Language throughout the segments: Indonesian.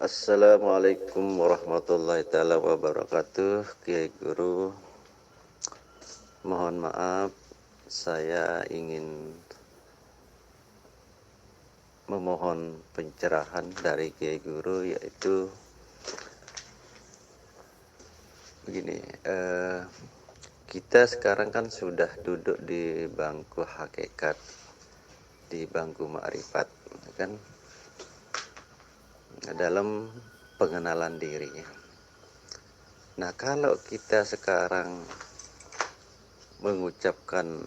Assalamualaikum warahmatullahi taala wabarakatuh. Kiai Guru, mohon maaf, saya ingin memohon pencerahan dari Kiai Guru, yaitu begini. Kita sekarang kan sudah duduk di bangku hakikat, di bangku ma'rifat, kan, dalam pengenalan diri. Nah, kalau kita sekarang mengucapkan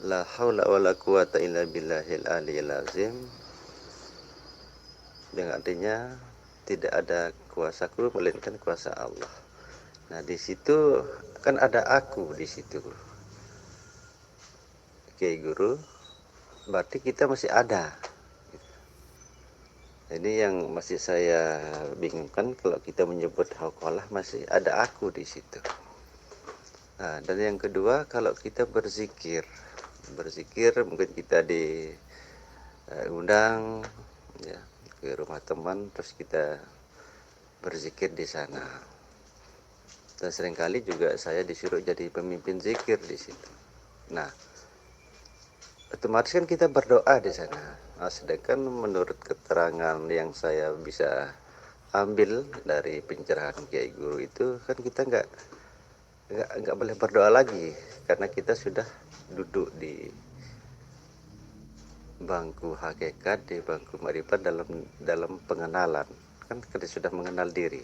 la haula wala quwata illa billahil aliyil azim, yang artinya tidak ada kuasaku melainkan kuasa Allah. Nah, di situ kan ada aku di situ. Kiai Guru, berarti kita masih ada. Ini yang masih saya bingungkan, kalau kita menyebut hauqalah masih ada aku di situ. Nah, dan yang kedua, kalau kita berzikir mungkin kita diundang ya ke rumah teman, terus kita berzikir di sana. Dan seringkali juga saya disuruh jadi pemimpin zikir di situ. Nah, otomatis kan kita berdoa di sana. Nah, sedangkan menurut keterangan yang saya bisa ambil dari pencerahan Kiai Guru itu kan kita nggak boleh berdoa lagi, karena kita sudah duduk di bangku hakikat, di bangku ma'rifat, dalam pengenalan, kan kita sudah mengenal diri.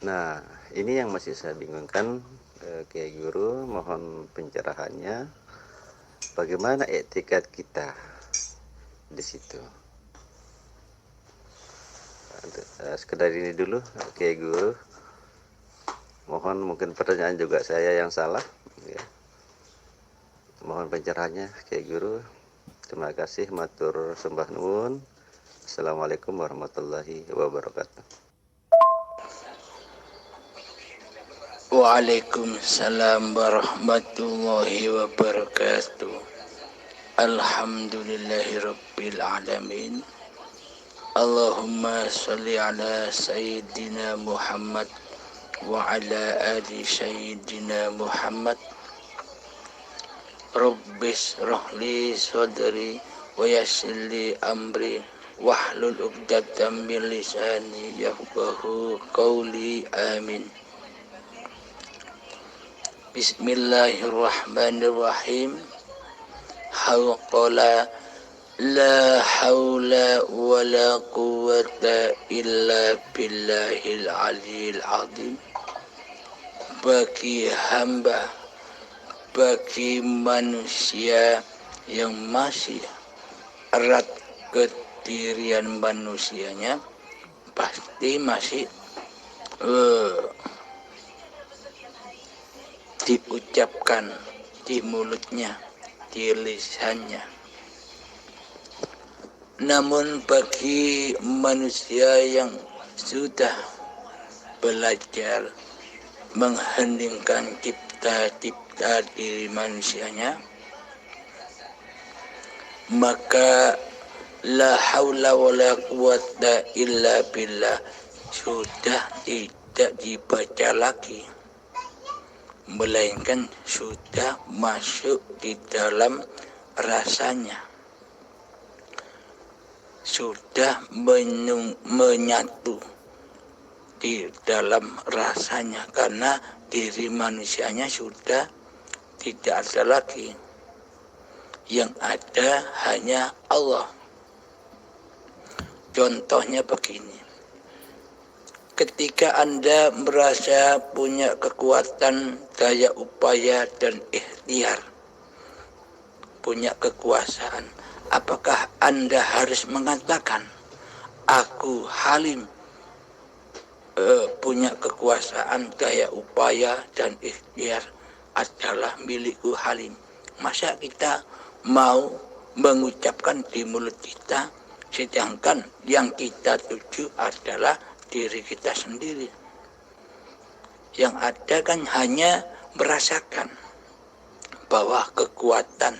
Nah, ini yang masih saya bingungkan, Kiai Guru, mohon pencerahannya. Bagaimana etikat kita di situ? Sekedar ini dulu, Kiai Guru. Mohon mungkin pertanyaan juga saya yang salah, ya. Mohon pencerahannya, Kiai Guru. Terima kasih, matur sembah nuwun. Assalamualaikum warahmatullahi wabarakatuh. Waalaikumsalam warahmatullahi wabarakatuh. Alhamdulillahirabbil alamin. Allahumma sholli ala sayyidina Muhammad wa ala ali sayyidina Muhammad. Rabbis rahli sadri wa yassir li amri wahlul 'uqdatam min lisani yafqahu qawli. Amin. Bismillahirrahmanirrahim. Hauqala la haula wala quwwata illa billahil aliyil azim. Bagi hamba, bagi manusia yang masih erat kedirian manusianya, pasti masih diucapkan di mulutnya, di lisannya. Namun bagi manusia yang sudah belajar mengheningkan cipta-cipta diri manusianya, maka la haula wala quwwata illa billah sudah tidak dibaca lagi, melainkan sudah masuk di dalam rasanya, sudah menyatu di dalam rasanya, karena diri manusianya sudah tidak ada lagi. Yang ada hanya Allah. Contohnya begini. Ketika Anda merasa punya kekuatan, daya upaya dan ikhtiar, punya kekuasaan, apakah Anda harus mengatakan aku Halim, punya kekuasaan, daya upaya dan ikhtiar adalah milikku Halim? Masa kita mau mengucapkan di mulut kita, sedangkan yang kita tuju adalah diri kita sendiri? Yang ada kan hanya merasakan bahwa kekuatan,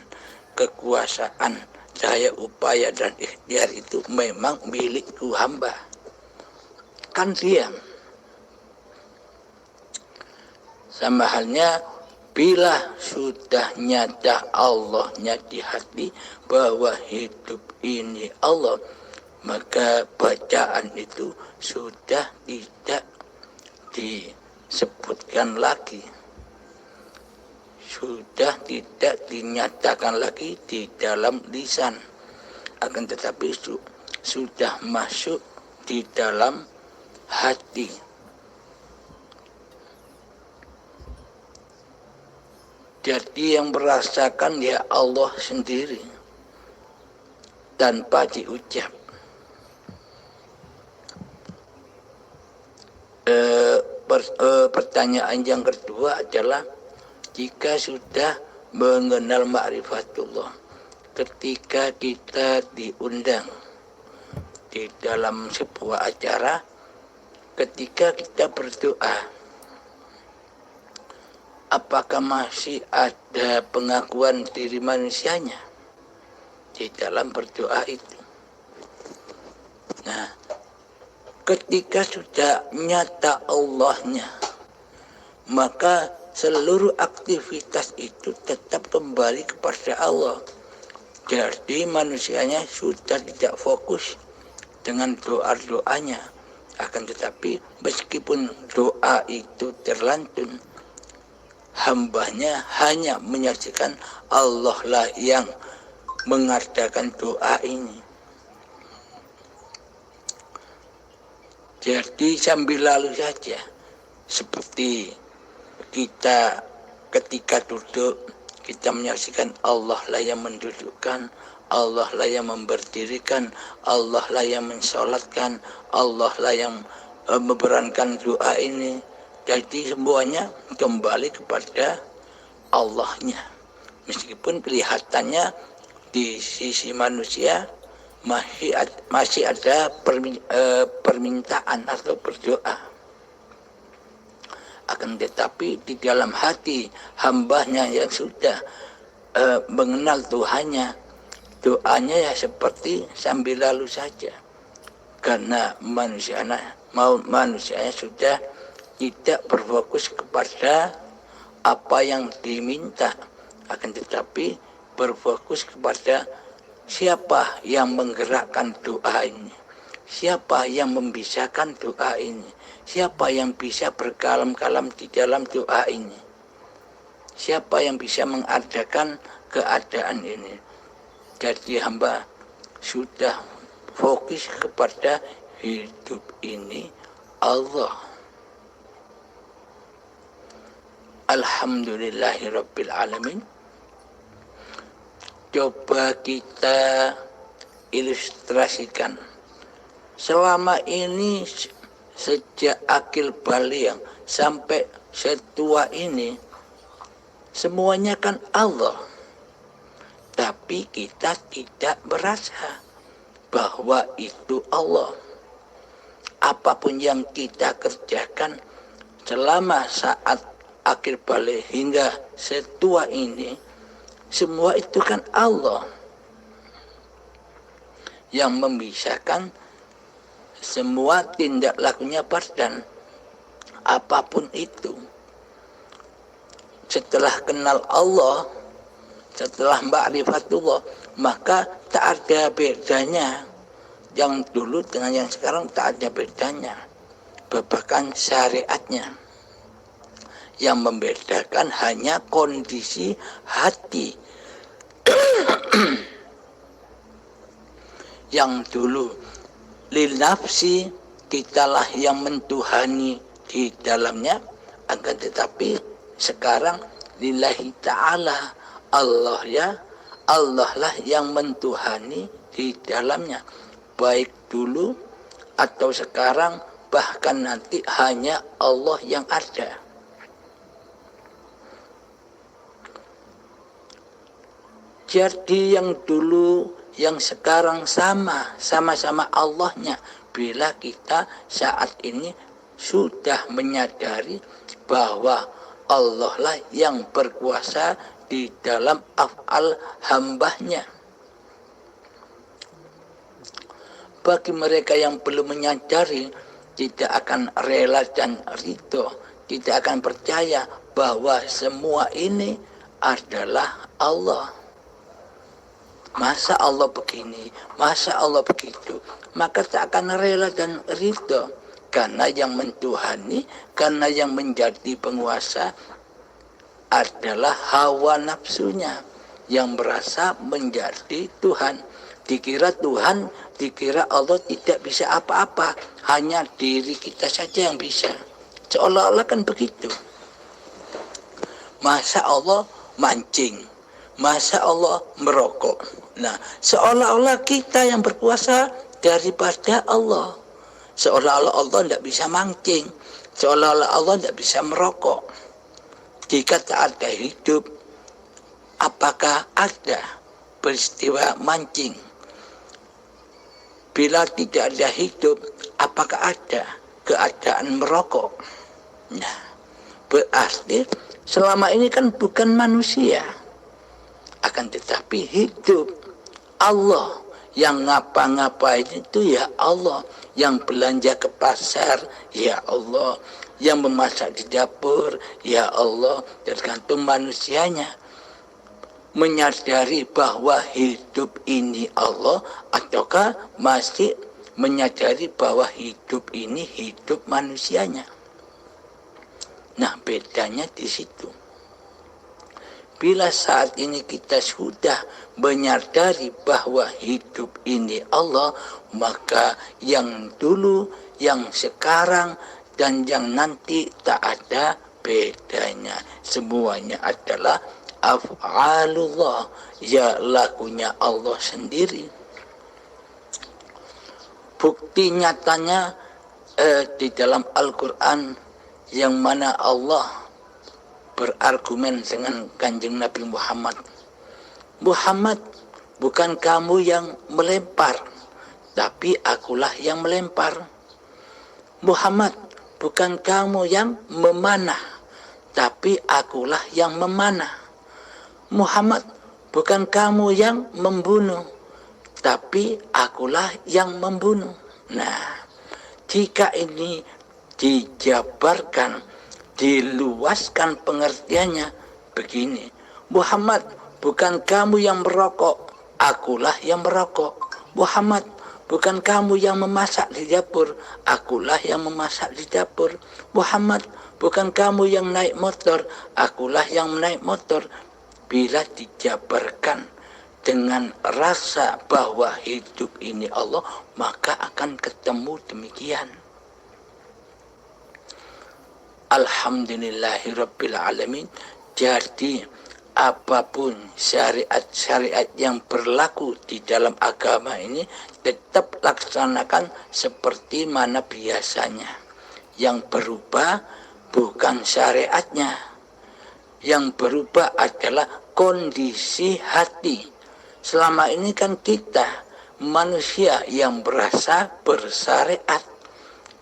kekuasaan daya upaya dan ikhtiar itu memang milikku hamba. Kan diam. Sama halnya bila sudah nyata Allahnya di hati bahwa hidup ini Allah, maka bacaan itu sudah tidak disebutkan lagi, sudah tidak dinyatakan lagi di dalam lisan, akan tetapi sudah masuk di dalam hati. Jadi yang merasakan ya Allah sendiri tanpa diucap. Pertanyaan yang kedua adalah jika sudah mengenal ma'rifatullah, ketika kita diundang di dalam sebuah acara, ketika kita berdoa, apakah masih ada pengakuan diri manusianya di dalam berdoa itu? Nah, ketika sudah nyata Allahnya, maka seluruh aktivitas itu tetap kembali kepada Allah. Jadi manusianya sudah tidak fokus dengan doa-doanya. Akan tetapi meskipun doa itu terlantun, hambanya hanya menyaksikan Allah lah yang mengadakan doa ini. Jadi sambil lalu saja, seperti kita ketika duduk, kita menyaksikan Allah lah yang mendudukkan, Allah lah yang memberdirikan, Allah lah yang mensolatkan, Allah lah yang memberankan doa ini. Jadi semuanya kembali kepada Allahnya. Meskipun kelihatannya di sisi manusia masih ada permintaan atau berdoa. Akan tetapi di dalam hati hambanya yang sudah mengenal Tuhannya, doanya ya seperti sambil lalu saja. Karena manusianya sudah tidak berfokus kepada apa yang diminta, akan tetapi berfokus kepada siapa yang menggerakkan doa ini, siapa yang membisahkan doa ini, siapa yang bisa berkalam-kalam di dalam doa ini, siapa yang bisa mengadakan keadaan ini. Jadi hamba sudah fokus kepada hidup ini Allah. Alhamdulillahirabbil alamin. Coba kita ilustrasikan. Selama ini sejak akil baliang sampai setua ini, semuanya kan Allah. Tapi kita tidak merasa bahwa itu Allah. Apapun yang kita kerjakan selama saat akhir balik hingga setua ini, semua itu kan Allah yang memisahkan semua tindak lakunya badan, apapun itu. Setelah kenal Allah, setelah ma'rifatullah, maka tak ada bedanya. Yang dulu dengan yang sekarang tak ada bedanya. Bahkan syariatnya. Yang membedakan hanya kondisi hati. Yang dulu lil nafsi, kitalah yang mentuhani di dalamnya, akan tetapi sekarang lillahi ta'ala, Allah lah yang mentuhani di dalamnya, baik dulu atau sekarang, bahkan nanti hanya Allah yang ada. Jadi yang dulu, yang sekarang sama-sama Allahnya. Bila kita saat ini sudah menyadari bahwa Allah lah yang berkuasa di dalam af'al hambanya. bagi mereka yang belum menyadari, tidak akan rela dan ridho, tidak akan percaya bahwa semua ini adalah Allah. Masa Allah begini, masa Allah begitu, maka tak akan rela dan ridho. Karena yang mentuhani, karena yang menjadi penguasa adalah hawa nafsunya yang merasa menjadi Tuhan. Dikira Tuhan, dikira Allah tidak bisa apa-apa, hanya diri kita saja yang bisa. Seolah-olah kan begitu. Masa Allah mancing, masa Allah merokok. Nah, seolah-olah kita yang berkuasa daripada Allah. Seolah-olah Allah tidak bisa mancing, seolah-olah Allah tidak bisa merokok. Jika tak ada hidup, apakah ada peristiwa mancing? Bila tidak ada hidup, apakah ada keadaan merokok? Nah, berarti selama ini kan bukan manusia, akan tetapi hidup Allah. Yang ngapa-ngapain itu ya Allah, yang belanja ke pasar ya Allah, yang memasak di dapur ya Allah. Tergantung manusianya menyadari bahwa hidup ini Allah, ataukah masih menyadari bahwa hidup ini hidup manusianya. Nah, bedanya di situ. Bila saat ini kita sudah menyadari bahwa hidup ini Allah, maka yang dulu, yang sekarang, dan yang nanti tak ada bedanya. Semuanya adalah af'alullah, ya lakunya Allah sendiri. Bukti nyatanya di dalam Al-Quran, yang mana Allah berargumen dengan Kanjeng Nabi Muhammad. Muhammad, bukan kamu yang melempar, tapi akulah yang melempar. Muhammad, bukan kamu yang memanah, tapi akulah yang memanah. Muhammad, bukan kamu yang membunuh, tapi akulah yang membunuh. Nah, jika ini dijabarkan, diluaskan pengertiannya begini. Muhammad, bukan kamu yang merokok, akulah yang merokok. Muhammad, bukan kamu yang memasak di dapur, akulah yang memasak di dapur. Muhammad, bukan kamu yang naik motor, akulah yang naik motor. Bila dijabarkan dengan rasa bahwa hidup ini Allah, maka akan ketemu demikian. Alhamdulillahirabbil alamin. Jadi apapun syariat-syariat yang berlaku di dalam agama ini tetap laksanakan seperti mana biasanya. Yang berubah bukan syariatnya, yang berubah adalah kondisi hati. Selama ini kan kita manusia yang berasa bersyariat.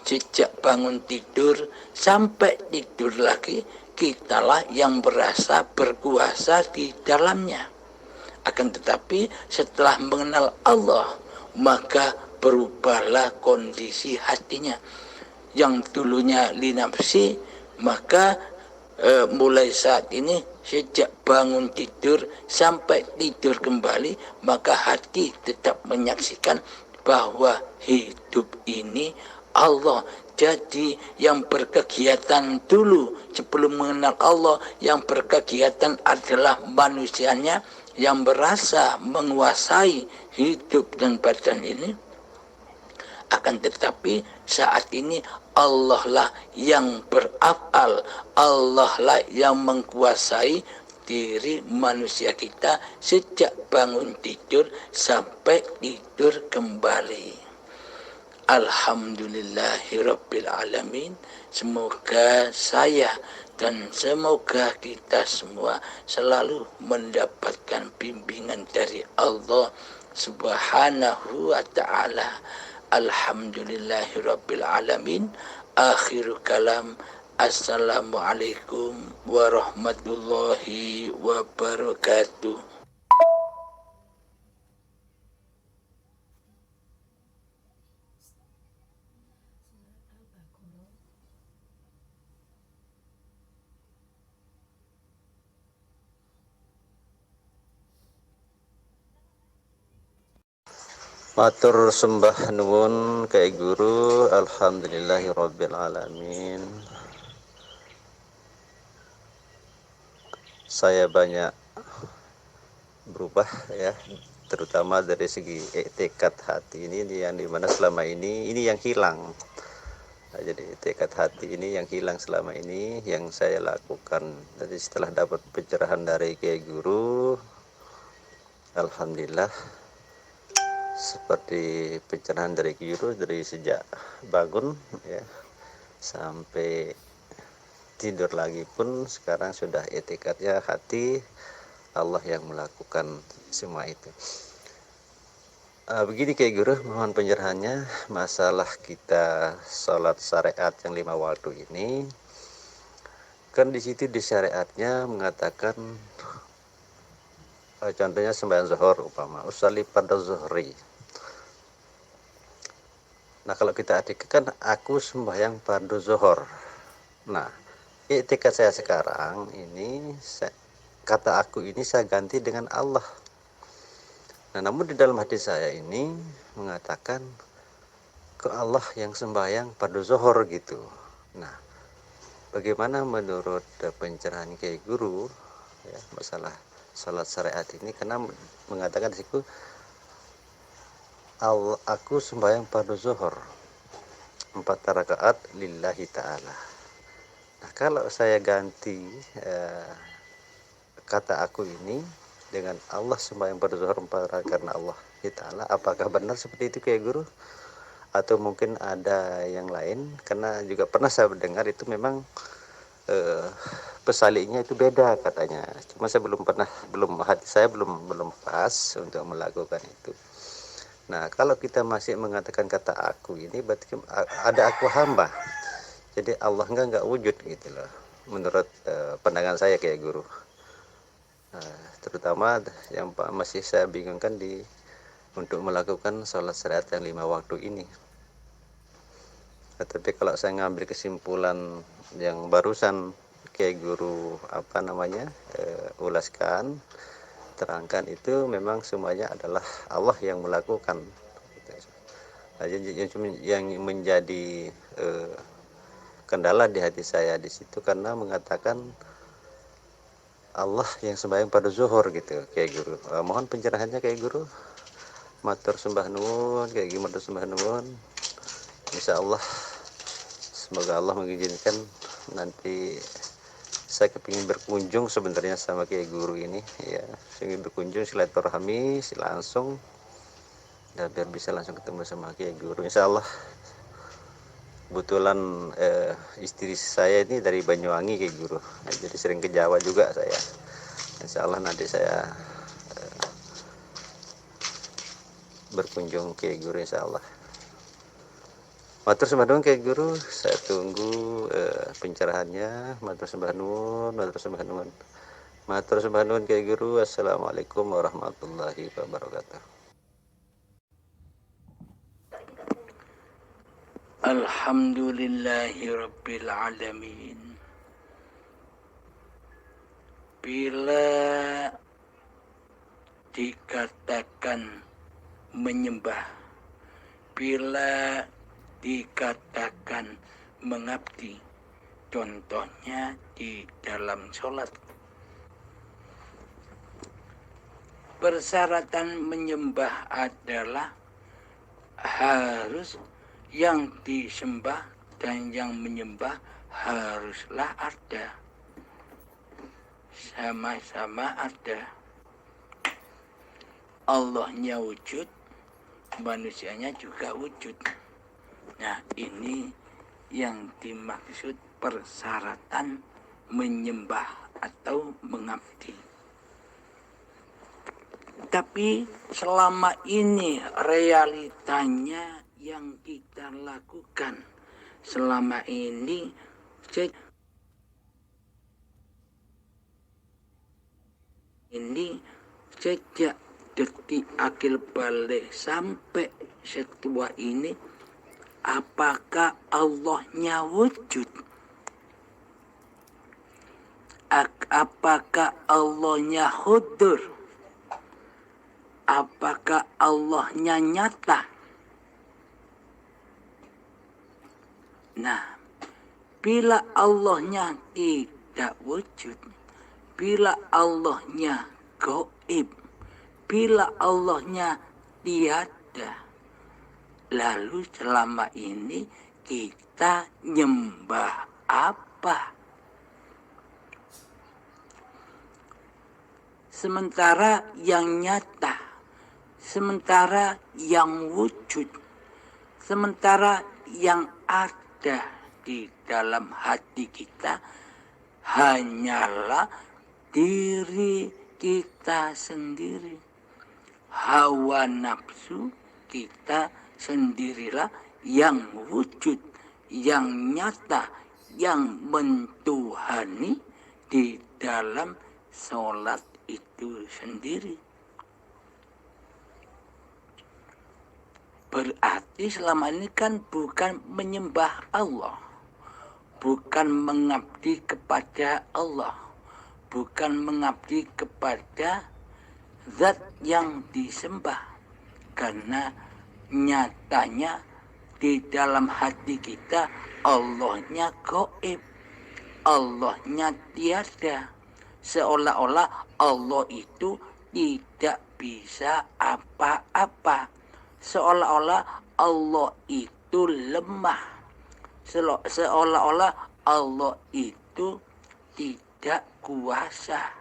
Sejak bangun tidur sampai tidur lagi, kitalah yang berasa berkuasa di dalamnya. Akan tetapi setelah mengenal Allah, maka berubahlah kondisi hatinya. Yang dulunya linafsi, maka mulai saat ini sejak bangun tidur sampai tidur kembali, maka hati tetap menyaksikan bahwa hidup ini Allah. Jadi yang berkegiatan dulu sebelum mengenal Allah, yang berkegiatan adalah manusianya yang merasa menguasai hidup dan badan ini. Akan tetapi saat ini Allah lah yang beraf'al, Allah lah yang mengkuasai diri manusia kita sejak bangun tidur sampai tidur kembali. Alhamdulillahirabbil alamin. Semoga saya dan semoga kita semua selalu mendapatkan bimbingan dari Allah Subhanahu wa ta'ala. Alhamdulillahirabbil alamin. Akhir kalam. Assalamualaikum warahmatullahi wabarakatuh. Matur sembah nuwun Kyai Guru, alhamdulillahirabbil alamin. Saya banyak berubah ya, terutama dari segi tekad hati ini yang dimana selama ini yang hilang. Nah, jadi tekad hati ini yang hilang selama ini yang saya lakukan. Jadi setelah dapat pencerahan dari Kyai Guru, alhamdulillah seperti pencerahan dari Kyai Guru dari sejak bangun ya sampai tidur lagi pun sekarang sudah etikatnya hati Allah yang melakukan semua itu. Begini Kyai Guru, mohon pencerahannya masalah kita sholat syariat yang 5 waktu ini. Kan di situ di syariatnya mengatakan contohnya sembahyang zuhur umpama usolli pada zuhri. Nah kalau kita artikan aku sembahyang pada zuhur. Nah iktikad saya sekarang ini kata aku ini saya ganti dengan Allah. Nah namun di dalam hati saya ini mengatakan ke Allah yang sembahyang pada zuhur gitu. Nah bagaimana menurut pencerahan Kyai Guru ya, masalah salat syariat ini, karena mengatakan di situ aku sembahyang pada zuhur 4 rakaat lillahi ta'ala. Nah kalau saya ganti kata aku ini dengan Allah sembahyang pada zuhur 4 rakaat karena Allah ta'ala, apakah benar seperti itu Kyai Guru? Atau mungkin ada yang lain? Karena juga pernah saya mendengar itu memang pesaliknya itu beda katanya. Cuma saya hati saya belum pas untuk melakukan itu. Nah kalau kita masih mengatakan kata aku ini berarti ada aku hamba. Jadi Allah enggak wujud gitu loh. Menurut pandangan saya Kyai Guru. Terutama yang masih saya bingungkan untuk melakukan sholat syariat yang 5 waktu ini. Tapi kalau saya ngambil kesimpulan yang barusan Kyai Guru ulaskan, terangkan, itu memang semuanya adalah Allah yang melakukan. Nah, yang menjadi kendala di hati saya di situ karena mengatakan Allah yang sembahyang pada zuhur gitu Kyai Guru. Mohon pencerahannya Kyai Guru. Matur sembah nuwun Kyai Guru, matur sembah nuwun. Insyaallah semoga Allah mengizinkan nanti saya kepingin berkunjung sebenarnya sama Kyai Guru ini ya, ingin berkunjung silaturahmi langsung dan biar bisa langsung ketemu sama Kyai Guru. Insyaallah kebetulan istri saya ini dari Banyuwangi Kyai Guru, nah, jadi sering ke Jawa juga saya. Insyaallah nanti saya berkunjung Kyai Guru insyaallah. Matur sembah nuwun Kyai Guru, saya tunggu pencerahannya. Matur sembah nuwun, matur sembah nuwun. Matur sembah nuwun Kyai Guru. Assalamualaikum warahmatullahi wabarakatuh. Alhamdulillahirabbil alamin. Bila dikatakan menyembah, bila dikatakan mengabdi, contohnya di dalam sholat, persyaratan menyembah adalah harus yang disembah dan yang menyembah haruslah ada, sama-sama ada. Allahnya wujud, manusianya juga wujud. Nah ini yang dimaksud persyaratan menyembah atau mengabdi. Tapi selama ini realitanya yang kita lakukan selama ini sejak detik akil balik sampai setua ini, apakah Allahnya wujud? Apakah Allahnya hudur? apakah Allahnya nyata? Nah, bila Allahnya tidak wujud, bila Allahnya gaib, bila Allahnya tiada, lalu selama ini kita nyembah apa? Sementara yang nyata, sementara yang wujud, sementara yang ada di dalam hati kita hanyalah diri kita sendiri. Hawa nafsu kita sendirilah yang wujud, yang nyata, yang mentuhani di dalam sholat itu sendiri. Berarti selama ini kan bukan menyembah Allah, bukan mengabdi kepada Allah, bukan mengabdi kepada zat yang disembah. Karena nyatanya di dalam hati kita Allahnya gaib, Allahnya tiada. Seolah-olah Allah itu tidak bisa apa-apa. Seolah-olah Allah itu lemah. Seolah-olah Allah itu tidak kuasa.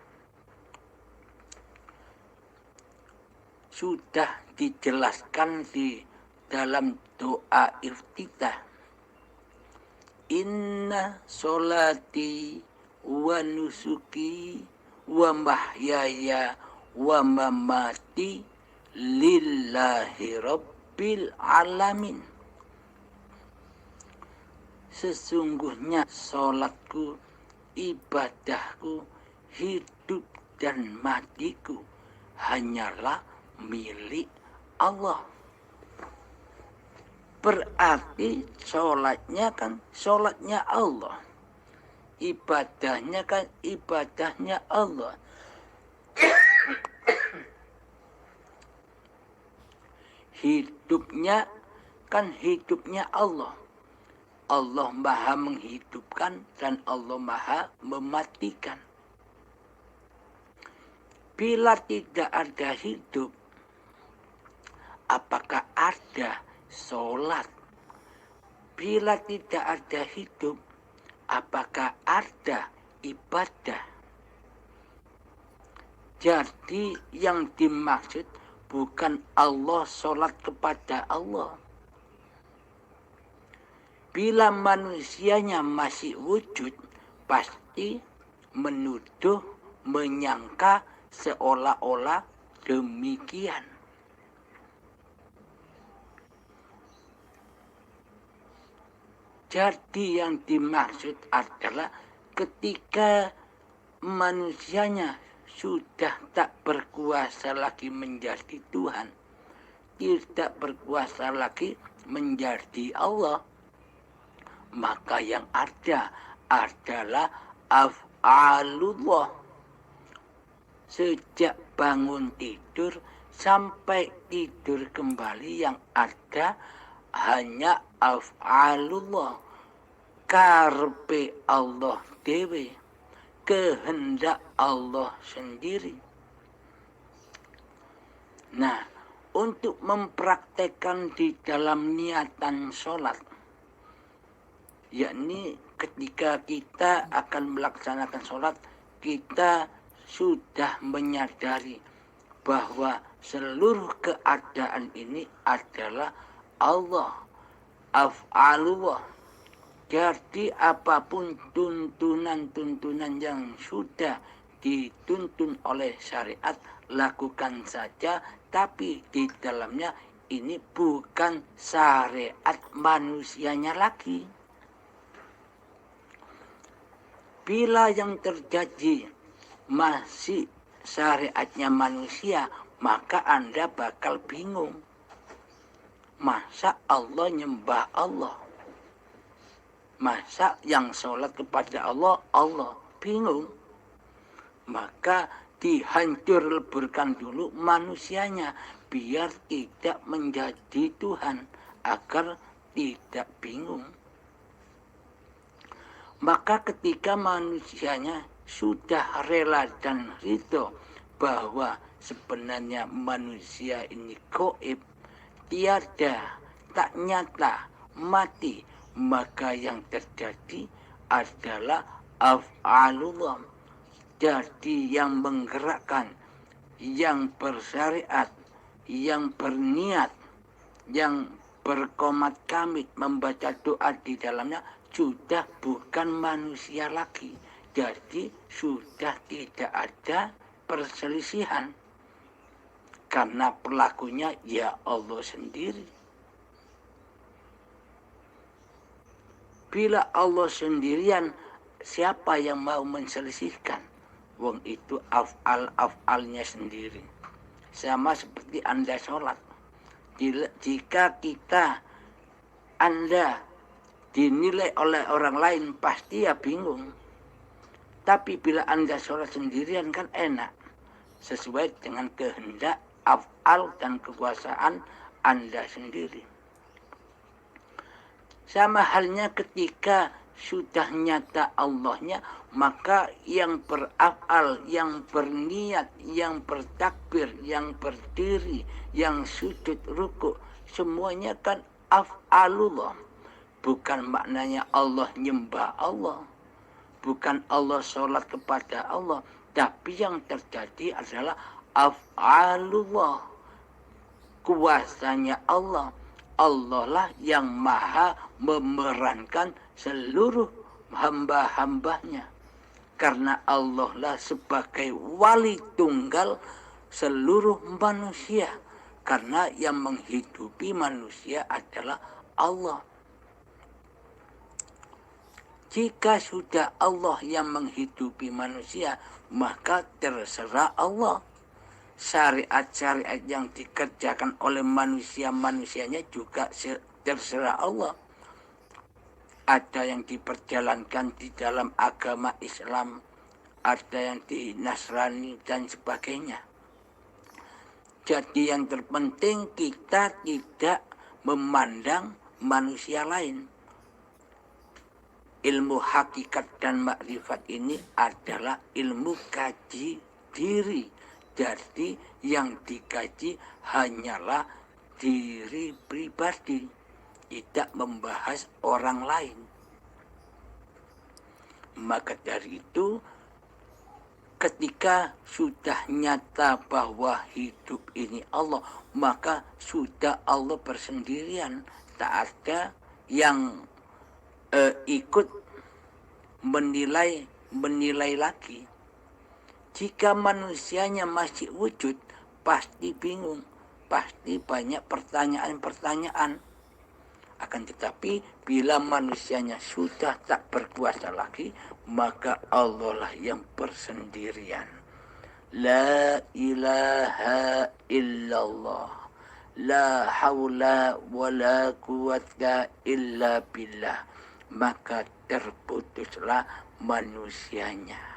Sudah dijelaskan di dalam doa iftitah. Inna sholati wa nusuki wa mahyaya wa mamati lillahi rabbil alamin. Sesungguhnya sholatku, ibadahku, hidup dan matiku hanyalah milik Allah. Berarti sholatnya kan sholatnya Allah, ibadahnya kan ibadahnya Allah. Hidupnya kan hidupnya Allah. Allah maha menghidupkan dan Allah maha mematikan. Bila tidak ada hidup, apakah ada sholat? Bila tidak ada hidup, apakah ada ibadah? Jadi yang dimaksud bukan Allah sholat kepada Allah. Bila manusianya masih wujud, pasti menuduh, menyangka seolah-olah demikian. Jadi yang dimaksud adalah ketika manusianya sudah tak berkuasa lagi menjadi Tuhan, tidak berkuasa lagi menjadi Allah, maka yang ada adalah af'alullah. Sejak bangun tidur sampai tidur kembali yang ada hanya af'alullah, karpe Allah dewe, kehendak Allah sendiri. Nah, untuk mempraktekkan di dalam niatan sholat, yakni ketika kita akan melaksanakan sholat, kita sudah menyadari bahwa seluruh keadaan ini adalah Allah, af'alullah. Jadi apapun tuntunan-tuntunan yang sudah dituntun oleh syariat, lakukan saja, tapi di dalamnya ini bukan syariat manusianya lagi. Bila yang terjadi masih syariatnya manusia, maka Anda bakal bingung. Masa Allah nyembah Allah? Masa yang sholat kepada Allah, Allah? Bingung. Maka dihancur leburkan dulu manusianya biar tidak menjadi Tuhan, agar tidak bingung. Maka ketika manusianya sudah rela dan ridho bahwa sebenarnya manusia ini gaib, tiada, tak nyata, mati, maka yang terjadi adalah af'alullah. Jadi yang menggerakkan, yang bersyariat, yang berniat, yang berkomat kamit membaca doa di dalamnya sudah bukan manusia lagi. Jadi sudah tidak ada perselisihan. Karena pelakunya ya Allah sendiri. Bila Allah sendirian, siapa yang mau menselisihkan? Wong itu af'alnya sendiri. Sama seperti Anda sholat. Jika Anda dinilai oleh orang lain, pasti ya bingung. Tapi bila Anda sholat sendirian kan enak. Sesuai dengan kehendak, af'al dan kekuasaan Anda sendiri. Sama halnya ketika sudah nyata Allahnya, maka yang beraf'al, yang berniat, yang bertakbir, yang berdiri, yang sujud ruku, semuanya kan af'alullah. Bukan maknanya Allah nyembah Allah, bukan Allah sholat kepada Allah, tapi yang terjadi adalah af'alullah, kuasanya Allah. Allah lah yang maha memerankan seluruh hamba-hambanya. Karena Allah lah sebagai wali tunggal seluruh manusia. Karena yang menghidupi manusia adalah Allah. Jika sudah Allah yang menghidupi manusia, maka terserah Allah. Syariat-syariat yang dikerjakan oleh manusianya juga terserah Allah. Ada yang diperjalankan di dalam agama Islam, ada yang di Nasrani dan sebagainya. Jadi yang terpenting kita tidak memandang manusia lain. Ilmu hakikat dan makrifat ini adalah ilmu kaji diri. Jadi yang dikaji hanyalah diri pribadi, tidak membahas orang lain. Maka dari itu, ketika sudah nyata bahwa hidup ini Allah, maka sudah Allah bersendirian. Tak ada yang ikut menilai lagi. Jika manusianya masih wujud, pasti bingung, pasti banyak pertanyaan-pertanyaan. Akan tetapi bila manusianya sudah tak berkuasa lagi, maka Allah lah yang bersendirian. La ilaha illallah, la haula wa la quwata illa billah. Maka terputuslah manusianya.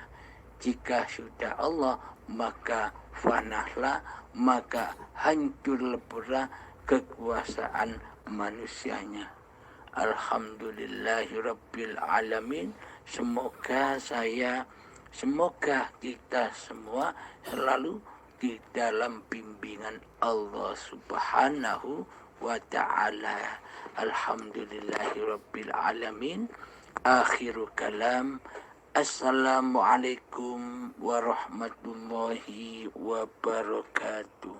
Jika sudah Allah, maka fanahlah, maka hancur leburlah kekuasaan manusianya. Alhamdulillahirabbil alamin. Semoga kita semua selalu di dalam bimbingan Allah Subhanahu wa ta'ala. Alhamdulillahirabbil alamin. Akhiru kalam. Assalamualaikum warahmatullahi wabarakatuh.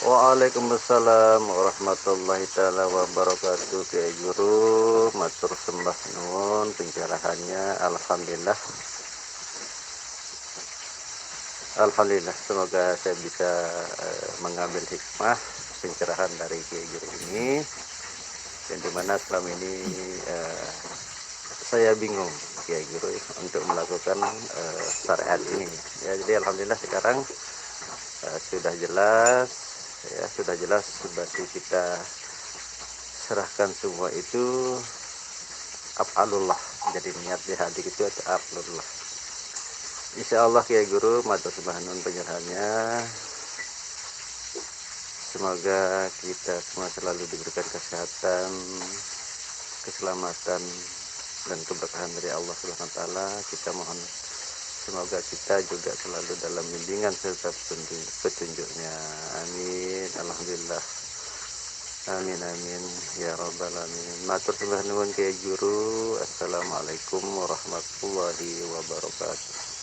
Waalaikumsalam warahmatullahi taala wabarakatuh. Kiai Guru matur sembah nuwun pencerahannya. Alhamdulillah, semoga saya bisa mengambil hikmah pencerahan dari Kiai Guru ini, yang dimana selama ini saya bingung Kiai Guru untuk melakukan syariat ini. Ya, jadi alhamdulillah sekarang sudah jelas, berarti kita serahkan semua itu af'alullah, jadi niat di hati itu ada af'alullah. Insya Allah Kiai Guru matur sembah nuwun penyerahannya. Semoga kita semua selalu diberikan kesehatan, keselamatan, dan keberkahan dari Allah Subhanahu wa taala. Kita mohon semoga kita juga selalu dalam bimbingan serta petunjuknya. Amin. Alhamdulillah. Amin amin ya rabbal alamin. Matur sembah nuwun Kiai Guru. Assalamualaikum warahmatullahi wabarakatuh.